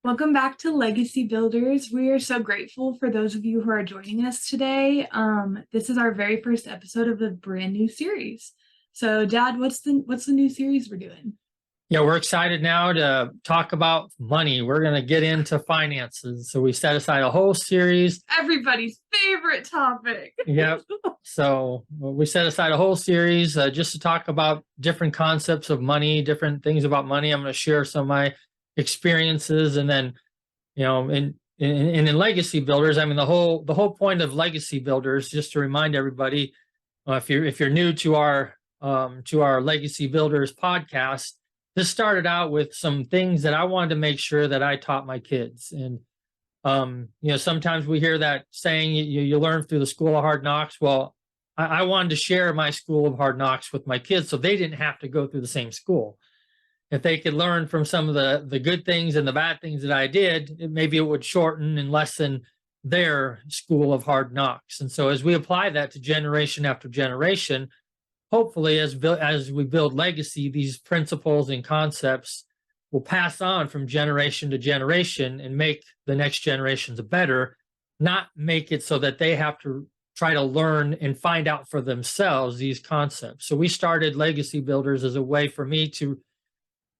Welcome back to Legacy Builders. We are so grateful for those of you who are joining us today. This is our very first episode of a brand new series. So, Dad, what's the new series we're doing? Yeah, we're excited now to talk about money. We're going to get into finances. So we set aside a whole series. Everybody's favorite topic. Yep. So we set aside a whole series just to talk about different concepts of money, different things about money. I'm going to share some of my experiences, and then, in legacy builders, I mean the whole point of legacy builders, just to remind everybody, if you're new to our legacy builders podcast. This started out with some things that I wanted to make sure that I taught my kids. And, sometimes we hear that saying, you learn through the school of hard knocks. Well, I wanted to share my school of hard knocks with my kids so they didn't have to go through the same school. If they could learn from some of the good things and the bad things that I did, maybe it would shorten and lessen their school of hard knocks. And so as we apply that to generation after generation, hopefully as we build legacy, these principles and concepts will pass on from generation to generation and make the next generations better, not make it so that they have to try to learn and find out for themselves these concepts. So we started Legacy Builders as a way for me to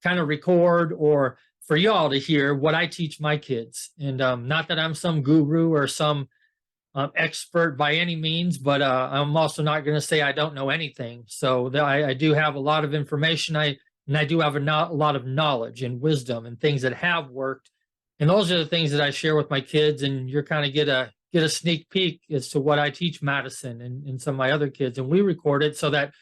kind of record, or for y'all to hear what I teach my kids. And not that I'm some guru or some expert by any means, but I'm also not going to say I don't know anything. So I do have a lot of information. I do have a lot of knowledge and wisdom and things that have worked. And those are the things that I share with my kids. And you're kind of get a sneak peek as to what I teach Madison and some of my other kids. And we record it so that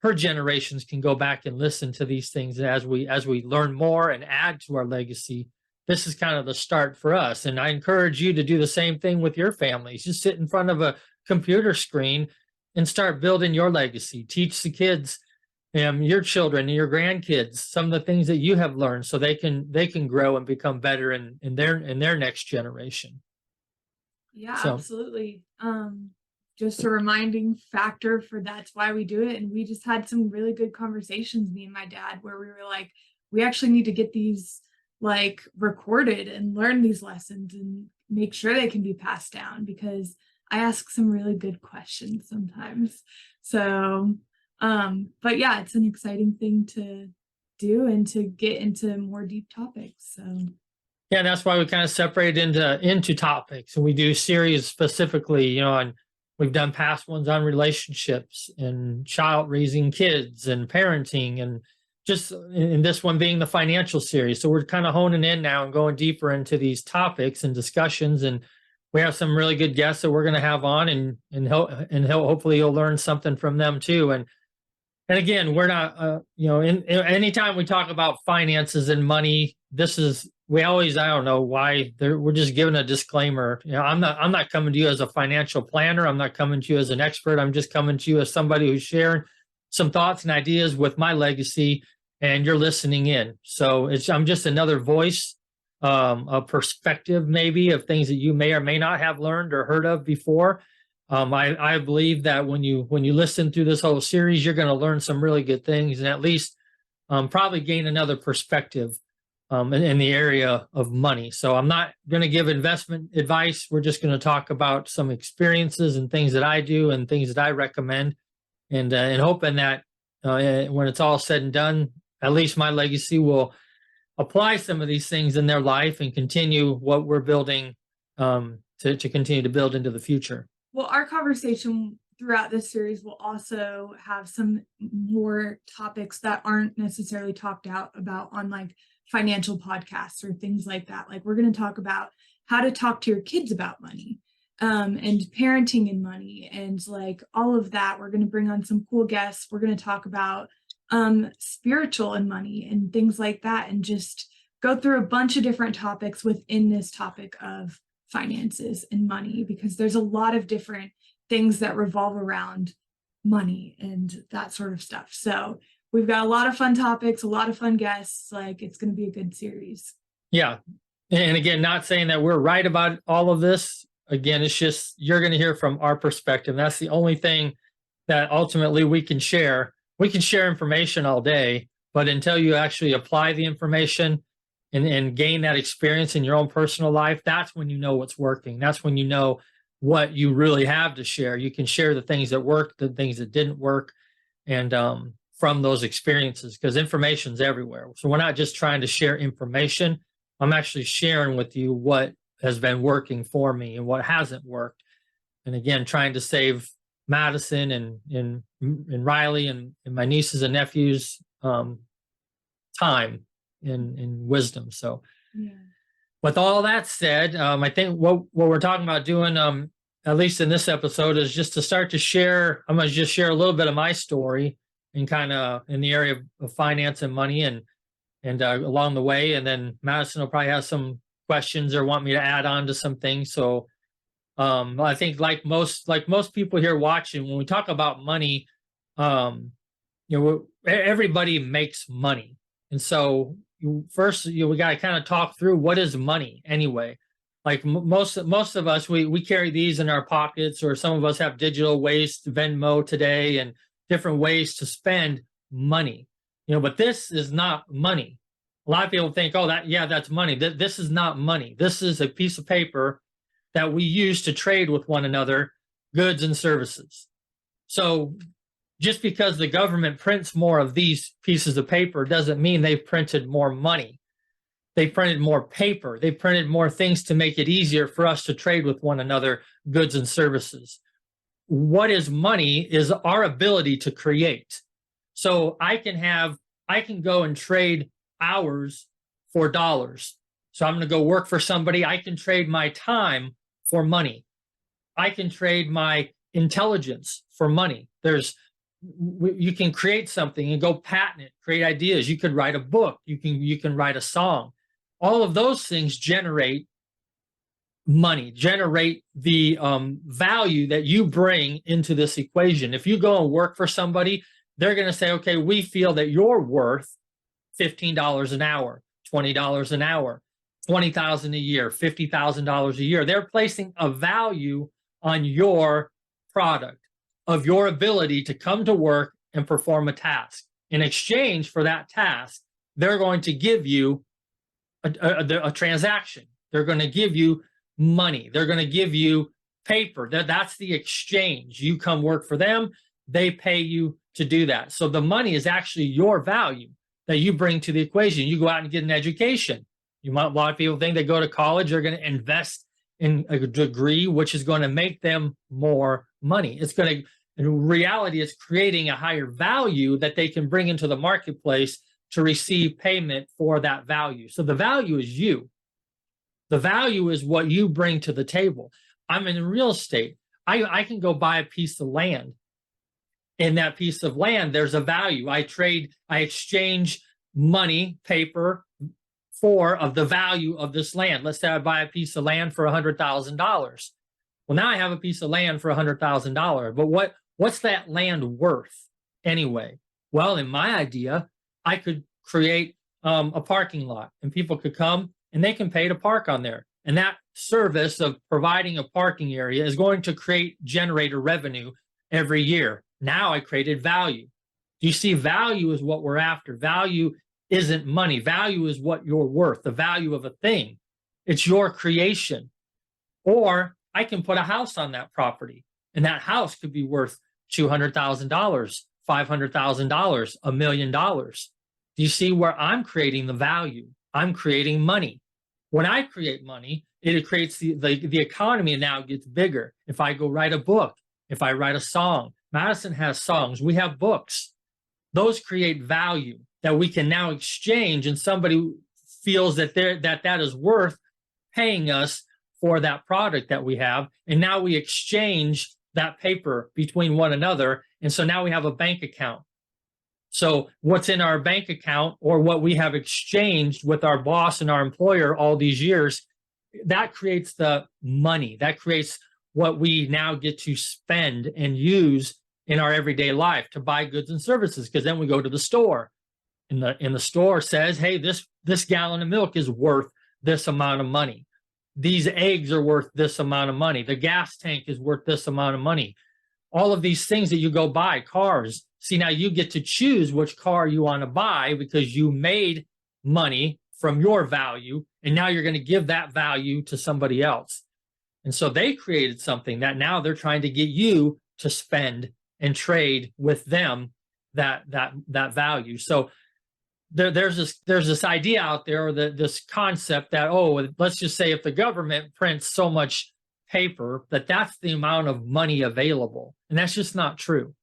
her generations can go back and listen to these things as we learn more and add to our legacy. This is kind of the start for us. And I encourage you to do the same thing with your families. Just sit in front of a computer screen and start building your legacy. Teach the kids, your children and your grandkids, some of the things that you have learned so they can grow and become better in their next generation. Yeah, absolutely. Just a reminding factor for that's why we do it. And we just had some really good conversations, me and my dad, where we were like, we actually need to get these like recorded and learn these lessons and make sure they can be passed down, because I ask some really good questions sometimes. So, but yeah, it's an exciting thing to do and to get into more deep topics. So yeah, that's why we kind of separate into topics, and we do series specifically, and we've done past ones on relationships and child raising kids and parenting, and just in this one being the financial series. So we're kind of honing in now and going deeper into these topics and discussions. And we have some really good guests that we're going to have on, and hopefully you'll learn something from them too. And again, we're not, anytime we talk about finances and money, we always, I don't know why, we're just giving a disclaimer. I'm not coming to you as a financial planner. I'm not coming to you as an expert. I'm just coming to you as somebody who's sharing some thoughts and ideas with my legacy, and you're listening in. So I'm just another voice, a perspective maybe of things that you may or may not have learned or heard of before. I believe that when you listen through this whole series, you're going to learn some really good things, and at least probably gain another perspective in the area of money. So I'm not going to give investment advice. We're just going to talk about some experiences and things that I do and things that I recommend, and hoping that when it's all said and done, at least my legacy will apply some of these things in their life and continue what we're building to continue to build into the future. Well, our conversation throughout this series will also have some more topics that aren't necessarily talked about on like financial podcasts or things like that. Like we're going to talk about how to talk to your kids about money, and parenting and money, and like all of that. We're going to bring on some cool guests. We're going to talk about spiritual and money and things like that, and just go through a bunch of different topics within this topic of finances and money, because there's a lot of different things that revolve around money and that sort of stuff. So we've got a lot of fun topics, a lot of fun guests. Like it's going to be a good series. Yeah. And again, not saying that we're right about all of this. Again, it's just you're going to hear from our perspective. That's the only thing that ultimately we can share. We can share information all day, but until you actually apply the information and gain that experience in your own personal life, that's when you know what's working. That's when you know what you really have to share. You can share the things that worked, the things that didn't work, and from those experiences, because information's everywhere. So we're not just trying to share information. I'm actually sharing with you what has been working for me and what hasn't worked. And again, trying to save Madison and Riley and my nieces and nephews time and wisdom. So Yeah. with all that said, I think what we're talking about doing, at least in this episode, is just to start to share. I'm going to just share a little bit of my story and kind of in the area of finance and money and along the way. And then Madison will probably have some questions or want me to add on to some things. So I think like most people here watching, when we talk about money, everybody makes money. And so first, we got to kind of talk through what is money anyway. Like most of us, we carry these in our pockets, or some of us have digital ways, Venmo today, and different ways to spend money. But this is not money. A lot of people think, oh, that's money. This is not money. This is a piece of paper that we use to trade with one another, goods and services. So just because the government prints more of these pieces of paper doesn't mean they've printed more money. They printed more paper. They printed more things to make it easier for us to trade with one another, goods and services. What is money is our ability to create. So I can go and trade hours for dollars. So I'm going to go work for somebody. I can trade my time for money. I can trade my intelligence for money. You can create something and go patent it, create ideas. You could write a book. You can write a song. All of those things generate money, generate the value that you bring into this equation. If you go and work for somebody, they're going to say, okay, we feel that you're worth $15 an hour, $20 an hour, $20,000 a year, $50,000 a year. They're placing a value on your product, of your ability to come to work and perform a task. In exchange for that task, they're going to give you a transaction. They're going to give you money. They're going to give you paper. That's the exchange. You come work for them, they pay you to do that. So the money is actually your value that you bring to the equation. You go out and get an education. A lot of people think they go to college, they're going to invest in a degree which is going to make them more money. In reality, it's creating a higher value that they can bring into the marketplace to receive payment for that value. So the value is you. The value is what you bring to the table. I'm in real estate. I can go buy a piece of land. In that piece of land, there's a value. I exchange money, paper, of the value of this land. Let's say I buy a piece of land for $100,000. Well, now I have a piece of land for $100,000. But what's that land worth anyway? Well, in my idea, I could create a parking lot, and people could come and they can pay to park on there. And that service of providing a parking area is going to generate a revenue every year. Now I created value. Do you see? Value is what we're after. Value isn't money. Value is what you're worth, the value of a thing. It's your creation. Or I can put a house on that property, and that house could be worth $200,000, $500,000, $1 million. Do you see where I'm creating the value? I'm creating money. When I create money, it creates the economy, and now it gets bigger. If I go write a book, if I write a song, Madison has songs, we have books. Those create value that we can now exchange, and somebody feels that that is worth paying us for that product that we have. And now we exchange that paper between one another. And so now we have a bank account. So what's in our bank account, or what we have exchanged with our boss and our employer all these years, that creates the money. That creates what we now get to spend and use in our everyday life to buy goods and services. Because then we go to the store, and the store says, hey, this gallon of milk is worth this amount of money. These eggs are worth this amount of money. The gas tank is worth this amount of money. All of these things that you go buy, cars. See, now you get to choose which car you want to buy, because you made money from your value, and now you're going to give that value to somebody else. And so they created something that now they're trying to get you to spend and trade with them that value. So there's this idea out there, or this concept that, oh, let's just say if the government prints so much paper, that's the amount of money available. And that's just not true.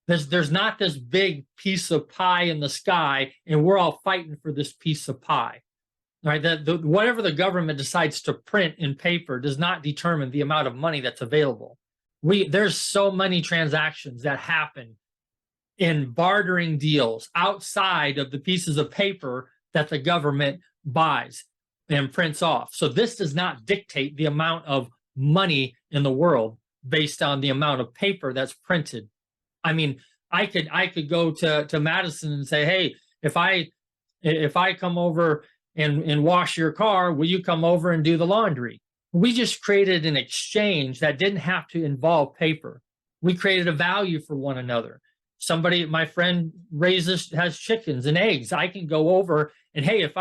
There's not this big piece of pie in the sky, and we're all fighting for this piece of pie. Right? Whatever the government decides to print in paper does not determine the amount of money that's available. There's so many transactions that happen in bartering deals outside of the pieces of paper that the government buys and prints off. So this does not dictate the amount of money in the world based on the amount of paper that's printed. I mean, I could go to Madison and say, hey, if I come over and wash your car, will you come over and do the laundry? We just created an exchange that didn't have to involve paper. We created a value for one another. My friend has chickens and eggs. I can go over and, hey, if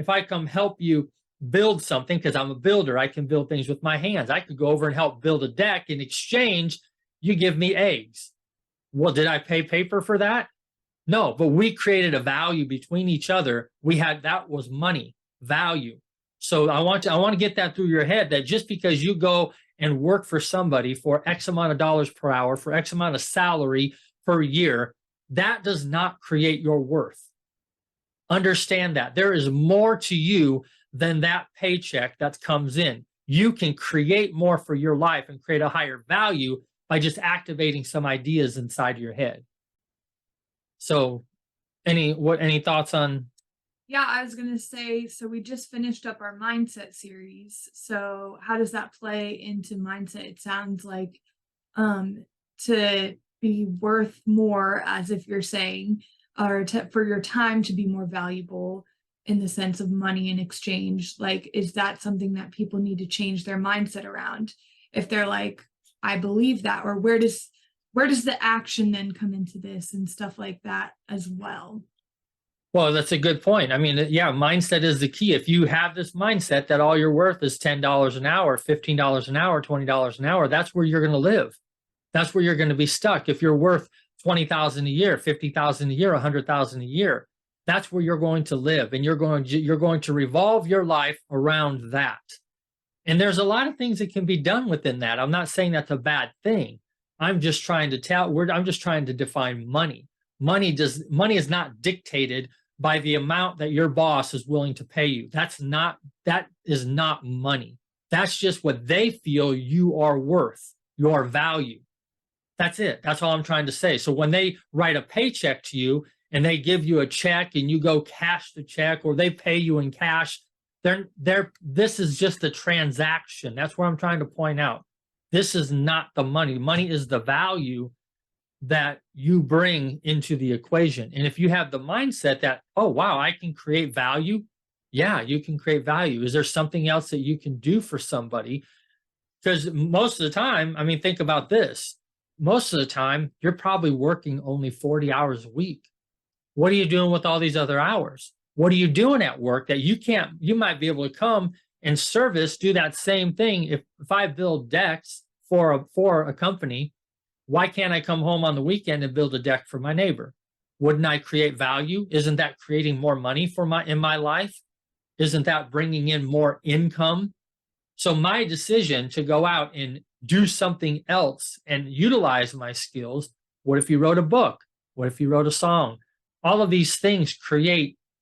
I come help you build something, because I'm a builder, I can build things with my hands. I could go over and help build a deck. In exchange, you give me eggs. Well, did I pay paper for that? No, but we created a value between each other. That was money, value. So I want to get that through your head, that just because you go and work for somebody for X amount of dollars per hour, for X amount of salary per year, that does not create your worth. Understand that there is more to you than that paycheck that comes in. You can create more for your life and create a higher value by just activating some ideas inside your head. So any thoughts on? Yeah, I was going to say, so we just finished up our mindset series. So how does that play into mindset? It sounds like to be worth more, as if you're saying, or for your time to be more valuable in the sense of money in exchange. Like, is that something that people need to change their mindset around? If they're like, I believe that, or where does the action then come into this and stuff like that as well? Well, that's a good point. I mean, yeah, mindset is the key. If you have this mindset that all you're worth is $10 an hour, $15 an hour, $20 an hour, that's where you're going to live. That's where you're going to be stuck. If you're worth $20,000 a year, $50,000 a year, $100,000 a year, that's where you're going to live, and you're going to revolve your life around that. And there's a lot of things that can be done within that. I'm not saying that's a bad thing. I'm just trying to define money. Money is not dictated by the amount that your boss is willing to pay you. That is not money. That's just what they feel you are worth, your value. That's it. That's all I'm trying to say. So when they write a paycheck to you and they give you a check and you go cash the check, or they pay you in cash, this is just a transaction. That's what I'm trying to point out. This is not the money. Money is the value that you bring into the equation. And if you have the mindset that, oh, wow, I can create value. Yeah, you can create value. Is there something else that you can do for somebody? Because most of the time, I mean, think about this. Most of the time, you're probably working only 40 hours a week. What are you doing with all these other hours? What are you doing at work that you might be able to come and do that same thing? If I build decks for a company, why can't I come home on the weekend and build a deck for my neighbor? Wouldn't I create value? Isn't that creating more money in my life? Isn't that bringing in more income? So my decision to go out and do something else and utilize my skills. What if you wrote a book? What if you wrote a song? All of these things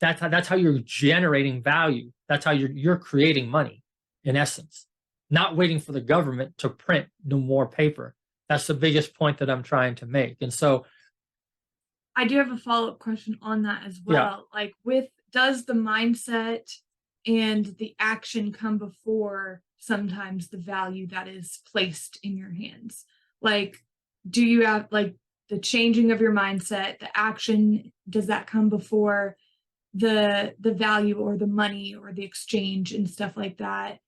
that's how you're generating value. That's how you're creating money, in essence, not waiting for the government to print no more paper. That's the biggest point that I'm trying to make. And so I do have a follow-up question on that as well. Yeah. Like, does the mindset and the action come before sometimes the value that is placed in your hands? Like, do you have like the changing of your mindset, the action, does that come before the value or the money or the exchange and stuff like that?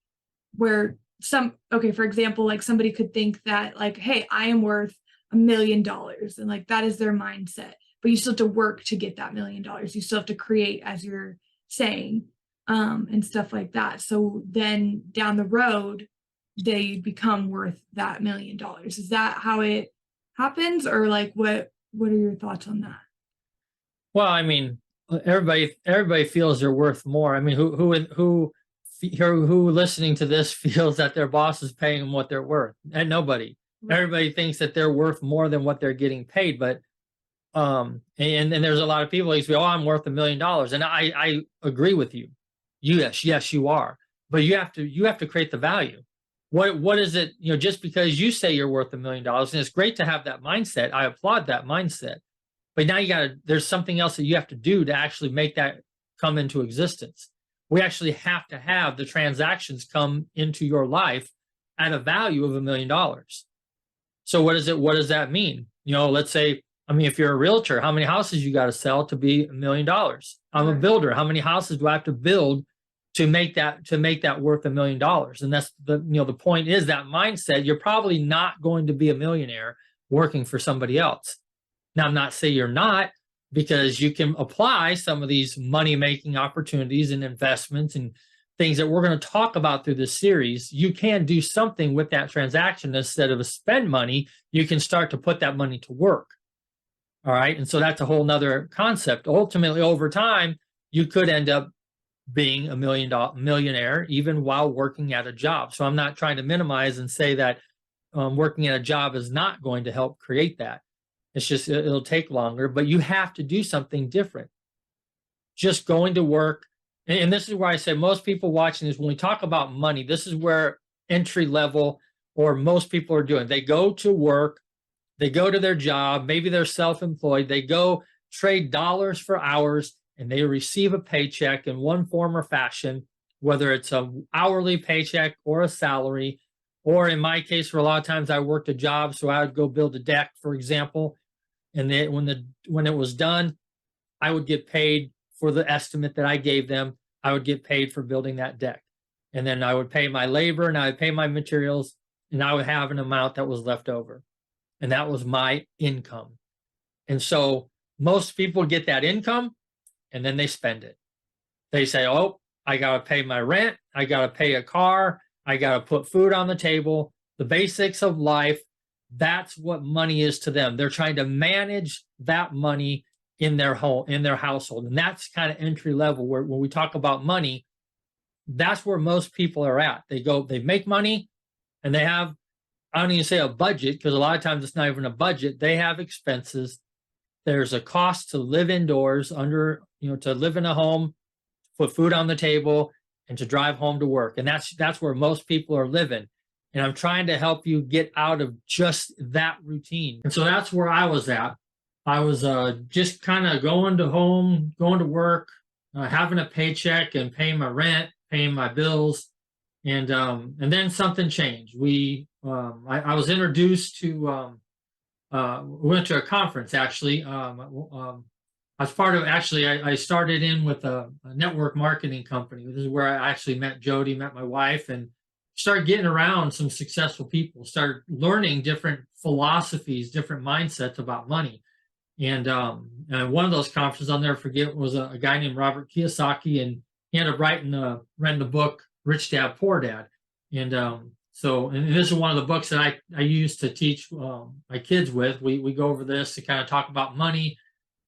Where for example, like somebody could think that like, hey, I am worth $1 million, and like that is their mindset, but you still have to work to get that $1 million. You still have to create, as you're saying. and stuff like that. So then down the road, they become worth that $1 million. Is that how it happens, or like what are your thoughts on that? Well, I mean, everybody feels they're worth more. I mean, who listening to this feels that their boss is paying them what they're worth? And nobody. Right. Everybody thinks that they're worth more than what they're getting paid. But and there's a lot of people who say, "Oh, I'm worth $1 million," and I agree with you. Yes, you are. But you have to create the value. What is it? You know, just because you say you're worth $1 million, and it's great to have that mindset. I applaud that mindset. But now there's something else that you have to do to actually make that come into existence. We actually have to have the transactions come into your life at a value of $1 million. So what does that mean? You know, let's say, I mean, if you're a realtor, how many houses you got to sell to be $1 million? I'm a builder. How many houses do I have to build to make that worth $1 million? And that's the point is that mindset. You're probably not going to be a millionaire working for somebody else. Now, I'm not saying you're not, because you can apply some of these money-making opportunities and investments and things that we're going to talk about through this series. You can do something with that transaction. Instead of spend money, you can start to put that money to work. All right. And so that's a whole nother concept. Ultimately, over time, you could end up being a millionaire even while working at a job. So I'm not trying to minimize and say that working at a job is not going to help create that. It's just, it'll take longer, but you have to do something different. Just going to work. And this is where I say most people watching this, when we talk about money, this is where entry level or most people are doing. They go to work, they go to their job, maybe they're self-employed, they go trade dollars for hours, and they receive a paycheck in one form or fashion, whether it's an hourly paycheck or a salary. Or in my case, for a lot of times I worked a job, so I would go build a deck, for example. And then when it was done, I would get paid for the estimate that I gave them. I would get paid for building that deck. And then I would pay my labor and I would pay my materials, and I would have an amount that was left over. And that was my income. And so most people get that income and then they spend it. They say, "Oh, I got to pay my rent. I got to pay a car. I got to put food on the table." The basics of life. That's what money is to them. They're trying to manage that money in their home, in their household. And that's kind of entry level where when we talk about money, that's where most people are at. They make money and they have, I don't even say a budget, because a lot of times it's not even a budget. They have expenses. There's a cost to live indoors to live in a home, put food on the table, and to drive home to work. And that's where most people are living. And I'm trying to help you get out of just that routine. And so that's where I was at. I was just kind of going to work, having a paycheck and paying my rent, paying my bills. And then something changed. I was introduced to, we went to a conference actually. As part of, actually, I started in with a network marketing company. This is where I actually met Jody, met my wife, and started getting around some successful people, started learning different philosophies, different mindsets about money. And one of those conferences I'll never forget was a guy named Robert Kiyosaki, and he ended up writing the book Rich Dad Poor Dad. And and this is one of the books that I use to teach my kids with. We go over this to kind of talk about money.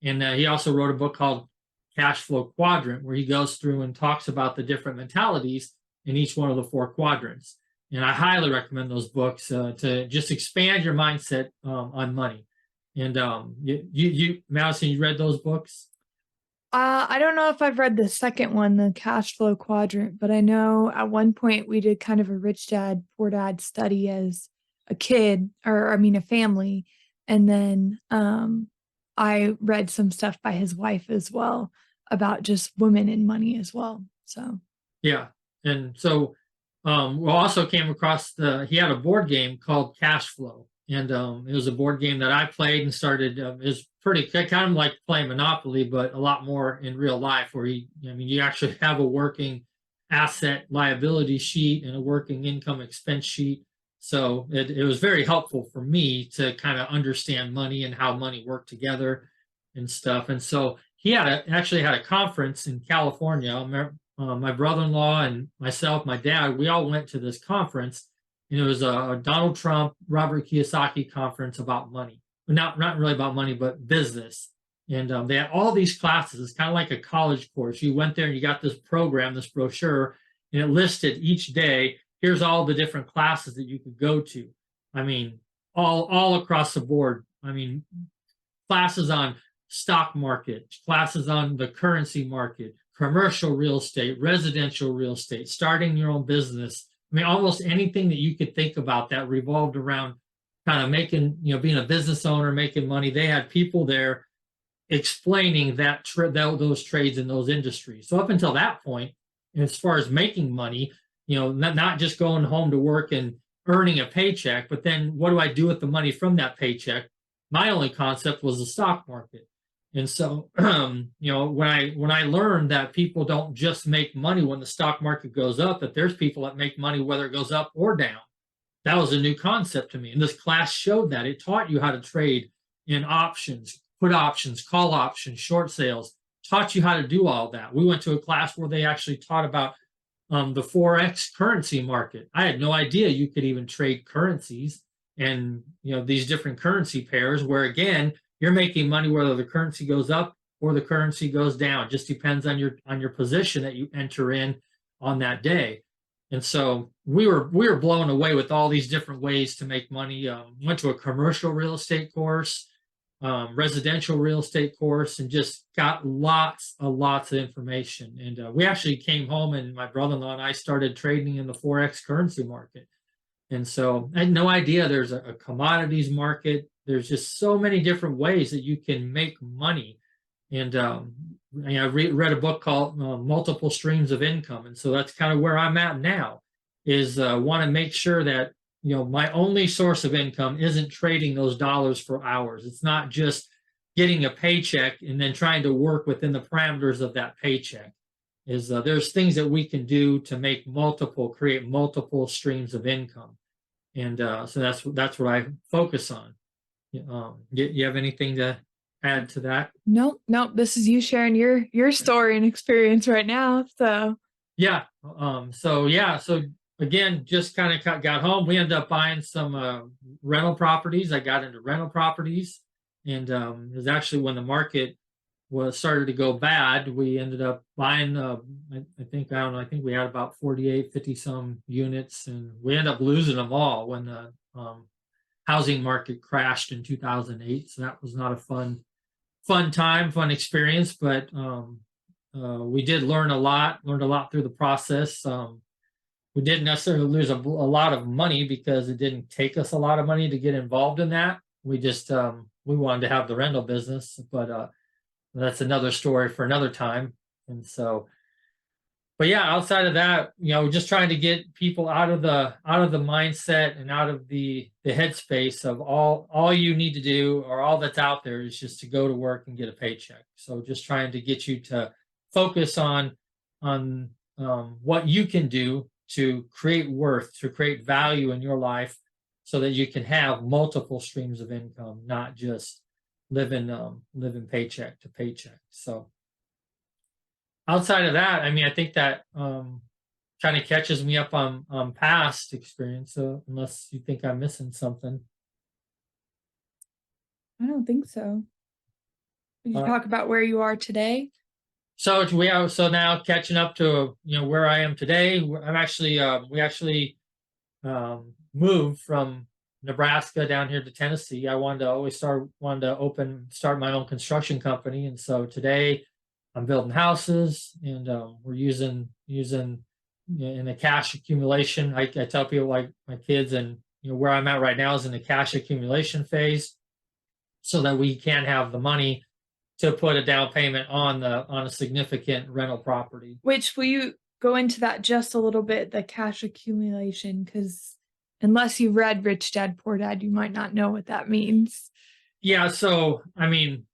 And he also wrote a book called Cash Flow Quadrant, where he goes through and talks about the different mentalities in each one of the 4 quadrants. And I highly recommend those books to just expand your mindset on money. And Madison, you read those books? I don't know if I've read the second one, the cash flow quadrant, but I know at one point we did kind of a rich dad, poor dad study as a kid, or I mean a family. And then I read some stuff by his wife as well about just women and money as well. So yeah. And so we also came across he had a board game called Cash Flow. And it was a board game that I played and started. It was pretty kind of like playing Monopoly, but a lot more in real life, where you actually have a working asset liability sheet and a working income expense sheet. So it was very helpful for me to kind of understand money and how money worked together and stuff. And so he actually had a conference in California. my brother-in-law and myself, my dad, we all went to this conference, and it was a Donald Trump, Robert Kiyosaki conference about money. Not really about money, but business. And they had all these classes. It's kind of like a college course. You went there and you got this program, this brochure, and it listed each day, here's all the different classes that you could go to. I mean, all across the board. I mean, classes on stock market, classes on the currency market, commercial real estate, residential real estate, starting your own business. I mean, almost anything that you could think about that revolved around kind of making, being a business owner, making money. They had people there explaining those trades in those industries. So up until that point, as far as making money, not just going home to work and earning a paycheck, but then what do I do with the money from that paycheck? My only concept was the stock market. And so, when I learned that people don't just make money when the stock market goes up, that there's people that make money whether it goes up or down, that was a new concept to me. And this class showed that. It taught you how to trade in options, put options, call options, short sales, taught you how to do all that. We went to a class where they actually taught about the Forex currency market. I had no idea you could even trade currencies and these different currency pairs, where again, you're making money whether the currency goes up or the currency goes down. It just depends on your position that you enter in on that day. And so we were blown away with all these different ways to make money. Went to a commercial real estate course, residential real estate course, and just got lots of information. And we actually came home, and my brother-in-law and I started trading in the Forex currency market. And so I had no idea there's a commodities market. There's just so many different ways that you can make money. And I read a book called Multiple Streams of Income. And so that's kind of where I'm at now, is want to make sure that my only source of income isn't trading those dollars for hours. It's not just getting a paycheck and then trying to work within the parameters of that paycheck. There's things that we can do to create multiple streams of income. And so that's what I focus on. You have anything to add to that? Nope. This is you sharing your story and experience right now. So yeah. So again, just kind of got home. We ended up buying some rental properties. I got into rental properties, and it was actually when the market started to go bad. We ended up buying. I think we had about 50 some units, and we ended up losing them all when the housing market crashed in 2008. So that was not a fun experience, but we did learned a lot through the process. We didn't necessarily lose a lot of money because it didn't take us a lot of money to get involved in that. We just we wanted to have the rental business, but that's another story for another time. And so, but yeah, outside of that, just trying to get people out of the mindset and out of the headspace of all you need to do, or all that's out there, is just to go to work and get a paycheck. So just trying to get you to focus on what you can do to create worth, to create value in your life, so that you can have multiple streams of income, not just living paycheck to paycheck. So outside of that, I mean, I think that kind of catches me up on past experience. So unless you think I'm missing something. I don't think so. Did you talk about where you are today? So now catching up to where I am today. I'm actually we actually moved from Nebraska down here to Tennessee. I wanted to start my own construction company, and so today I'm building houses, and we're using in a cash accumulation. I tell people, like my kids, and where I'm at right now is in the cash accumulation phase, so that we can have the money to put a down payment on a significant rental property. Which, will you go into that just a little bit, the cash accumulation? Because unless you read Rich Dad Poor Dad, you might not know what that means. Yeah. So, I mean,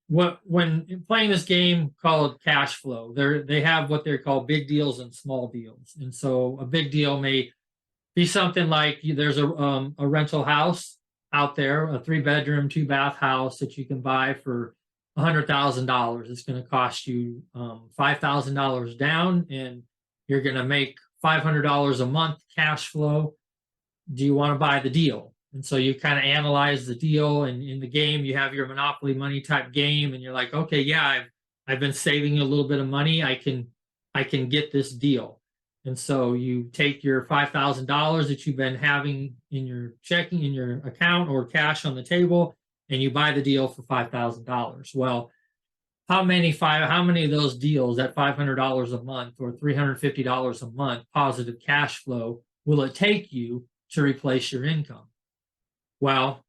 when playing this game called cash flow, they have what they call big deals and small deals. And so a big deal may be something like there's a rental house out there, a 3-bedroom, 2-bath house that you can buy for $100,000. It's going to cost you $5,000 down, and you're going to make $500 a month cash flow. Do you want to buy the deal? And so you kind of analyze the deal, and in the game you have your Monopoly money type game, and you're like, okay, yeah, I've been saving a little bit of money. I can get this deal. And so you take your $5,000 that you've been having in your checking, in your account, or cash on the table, and you buy the deal for $5,000. Well, how many of those deals at $500 a month or $350 a month positive cash flow will it take you to replace your income? Well,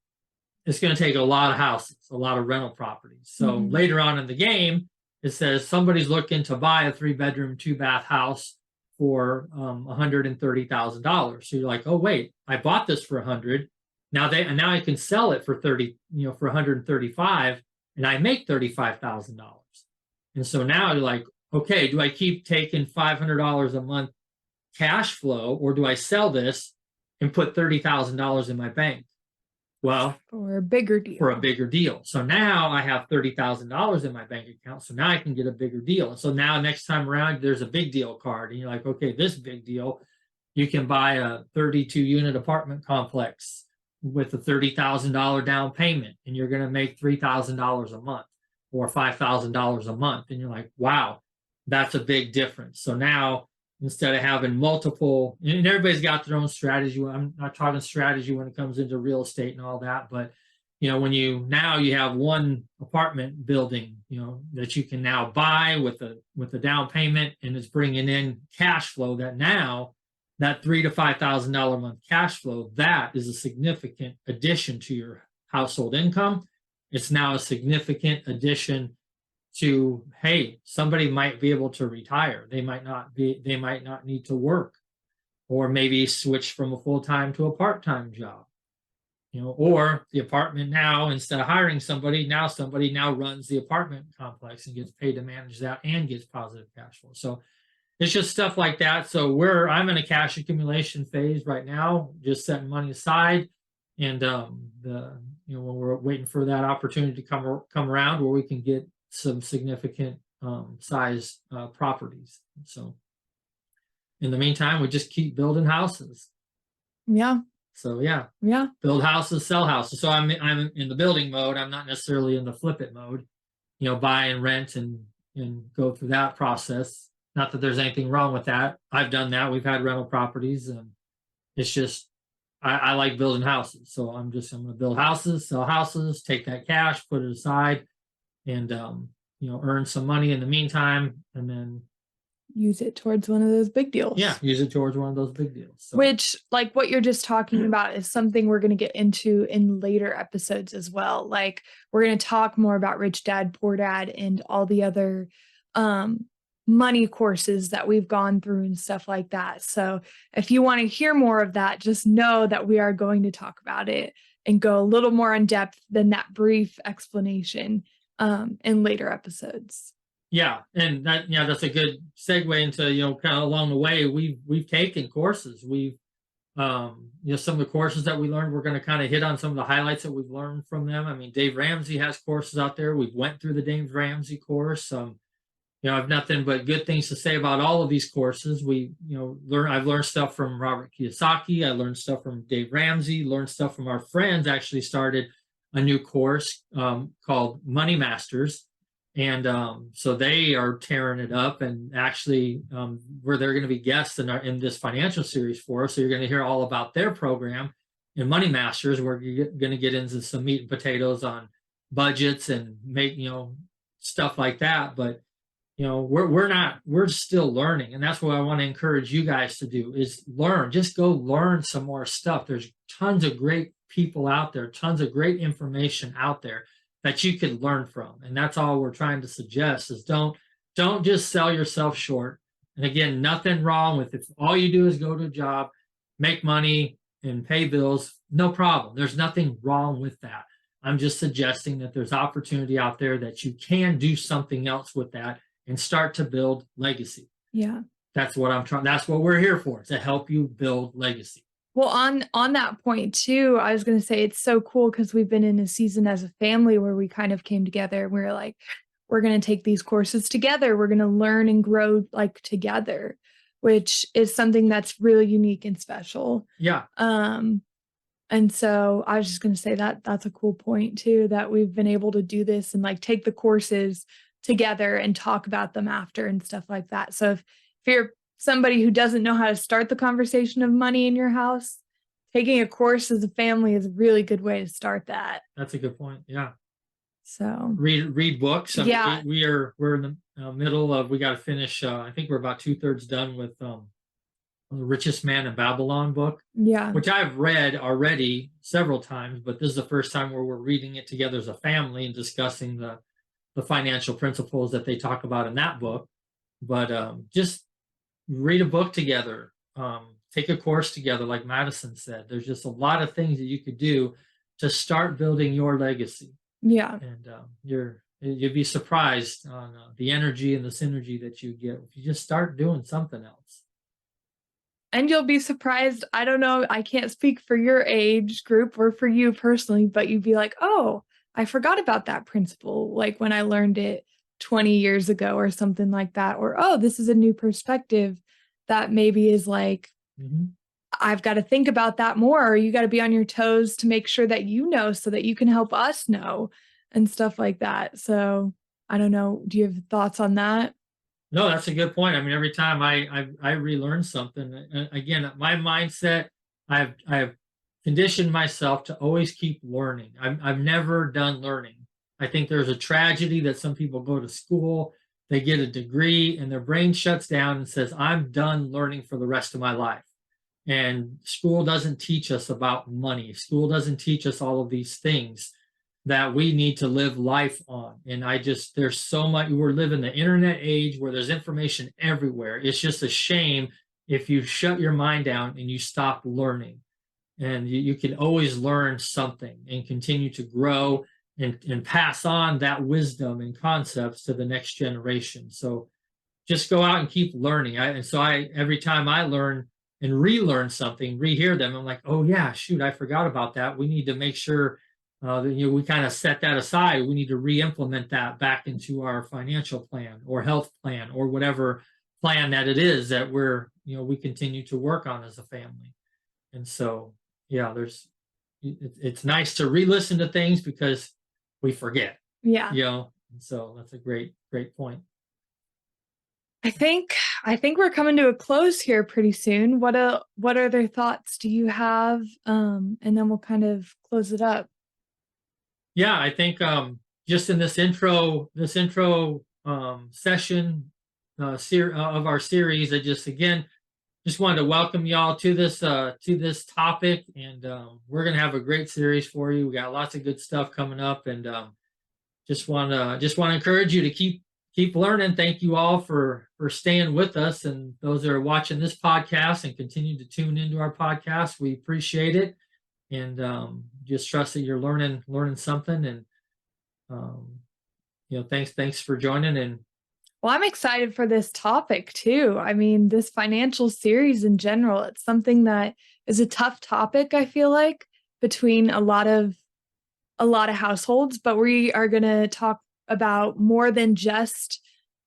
it's going to take a lot of houses, a lot of rental properties. So later on in the game, it says somebody's looking to buy a 3-bedroom, 2-bath house for $130,000. So you're like, oh wait, I bought this for 100. Now I can sell it for 30, for 135, and I make $35,000. And so now you're like, okay, do I keep taking $500 a month cash flow, or do I sell this and put $30,000 in my bank? Well, for a bigger deal. So now I have $30,000 in my bank account. So now I can get a bigger deal. And so now next time around, there's a big deal card, and you're like, okay, this big deal, you can buy a 32-unit apartment complex with a $30,000 down payment, and you're going to make $3,000 a month or $5,000 a month. And you're like, wow, that's a big difference. So now, instead of having multiple, and everybody's got their own strategy. I'm not talking strategy when it comes into real estate and all that, but when you have one apartment building, that you can now buy with a down payment, and it's bringing in cash flow, that now that $3,000 to $5,000 a month cash flow, that is a significant addition to your household income. It's now a significant addition to, hey, somebody might be able to retire. They might not need to work, or maybe switch from a full-time to a part-time job, or the apartment now, instead of hiring somebody now runs the apartment complex and gets paid to manage that and gets positive cash flow. So it's just stuff like that. So I'm in a cash accumulation phase right now, just setting money aside, and when we're waiting for that opportunity to come around where we can get some significant size properties. So in the meantime, we just keep building houses. Yeah. So yeah. Build houses, sell houses. So I'm in the building mode. I'm not necessarily in the flip it mode. Buy and rent and go through that process. Not that there's anything wrong with that. I've done that. We've had rental properties, and it's just I like building houses. So I'm going to build houses, sell houses, take that cash, put it aside, and earn some money in the meantime, and then use it towards one of those big deals. Yeah, use it towards one of those big deals. So. Which, like what you're just talking about, is something we're going to get into in later episodes as well. Like, we're going to talk more about Rich Dad, Poor Dad, and all the other money courses that we've gone through and stuff like that. So if you want to hear more of that, just know that we are going to talk about it and go a little more in depth than that brief explanation in later episodes. Yeah, and that's a good segue into kind of along the way we've taken courses. We've some of the courses that we learned, we're going to kind of hit on some of the highlights that we've learned from them. I mean, Dave Ramsey has courses out there. We've went through the Dave Ramsey course. I've nothing but good things to say about all of these courses. I've learned stuff from Robert Kiyosaki. I learned stuff from Dave Ramsey. Learned stuff from our friends. Actually started a new course called Money Masters. And so they are tearing it up, and actually where they're going to be guests in this financial series for us. So you're going to hear all about their program in Money Masters. We're going to get into some meat and potatoes on budgets and make, stuff like that. But, we're still learning. And that's what I want to encourage you guys to do, is learn. Just go learn some more stuff. There's tons of great people out there, tons of great information out there that you could learn from. And that's all we're trying to suggest, is don't just sell yourself short. And again, nothing wrong with it. If all you do is go to a job, make money, and pay bills, no problem. There's nothing wrong with that. I'm just suggesting that there's opportunity out there that you can do something else with that and start to build legacy. Yeah. That's what we're here for, to help you build legacy. Well, on that point too, I was gonna say it's so cool because we've been in a season as a family where we kind of came together. We're like, we're gonna take these courses together. We're gonna learn and grow like together, which is something that's really unique and special. Yeah. And so I was just gonna say that that's a cool point too, that we've been able to do this and like take the courses together and talk about them after and stuff like that. So if you're somebody who doesn't know how to start the conversation of money in your house, taking a course as a family is a really good way to start that. That's a good point. Yeah. So Read books. I mean, yeah, we're in the middle of, we got to finish. I think we're about 2/3 done with the Richest Man in Babylon book, yeah, which I've read already several times, but this is the first time where we're reading it together as a family and discussing the financial principles that they talk about in that book. But just read a book together, take a course together, like Madison said. There's just a lot of things that you could do to start building your legacy, yeah. and you'd be surprised on the energy and the synergy that you get if you just start doing something else. And you'll be surprised. I don't know. I can't speak for your age group or for you personally, but you'd be like, oh, I forgot about that principle. Like when I learned it 20 years ago or something like that. Or, oh, this is a new perspective that maybe is like, Hmm. I've got to think about that more. Or you got to be on your toes to make sure that you know so that you can help us know and stuff like that. So I don't know. Do you have thoughts on that? No, that's a good point. I mean, every time I relearn something, again, my mindset, I've conditioned myself to always keep learning. I've never done learning. I think there's a tragedy that some people go to school, they get a degree, and their brain shuts down and says, "I'm done learning for the rest of my life." And school doesn't teach us about money. School doesn't teach us all of these things that we need to live life on. And there's so much, we're living the internet age where there's information everywhere. It's just a shame if you shut your mind down and you stop learning. And you can always learn something and continue to grow and pass on that wisdom and concepts to the next generation. So just go out and keep learning. Every time I learn and relearn something, rehear them, I'm like, oh yeah, shoot, I forgot about that. We need to make sure we kind of set that aside. We need to re-implement that back into our financial plan or health plan or whatever plan that it is that we continue to work on as a family. And so, yeah, it's nice to re-listen to things because we forget, Yeah. and so that's a great point. I think we're coming to a close here pretty soon. What other thoughts do you have? And then we'll kind of close it up. Yeah, I think just in this intro session of our series, I just wanted to welcome y'all to this topic, and we're gonna have a great series for you. We got lots of good stuff coming up, and just want to encourage you to keep learning. Thank you all for staying with us, and those that are watching this podcast and continue to tune into our podcast. We appreciate it, and just trust that you're learning something. And thanks for joining. And Well, I'm excited for this topic too. I mean, this financial series in general, it's something that is a tough topic, I feel like, between a lot of households, but we are going to talk about more than just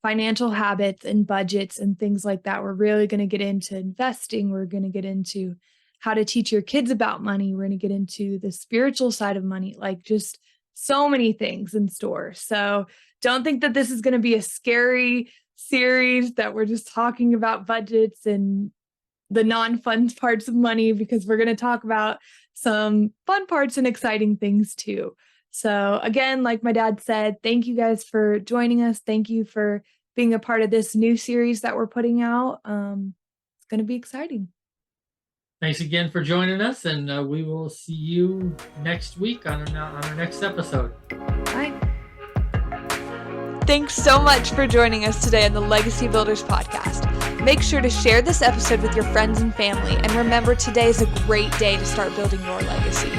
financial habits and budgets and things like that. We're really going to get into investing. We're going to get into how to teach your kids about money. We're going to get into the spiritual side of money, like just so many things in store. So don't think that this is going to be a scary series that we're just talking about budgets and the non-fun parts of money, because we're going to talk about some fun parts and exciting things too. So again, like my dad said, thank you guys for joining us. Thank you for being a part of this new series that we're putting out. It's going to be exciting. thanks again for joining us, and we will see you next week on our next episode. Bye. Thanks so much for joining us today on the Legacy Builders podcast. Make sure to share this episode with your friends and family, and remember, today is a great day to start building your legacy.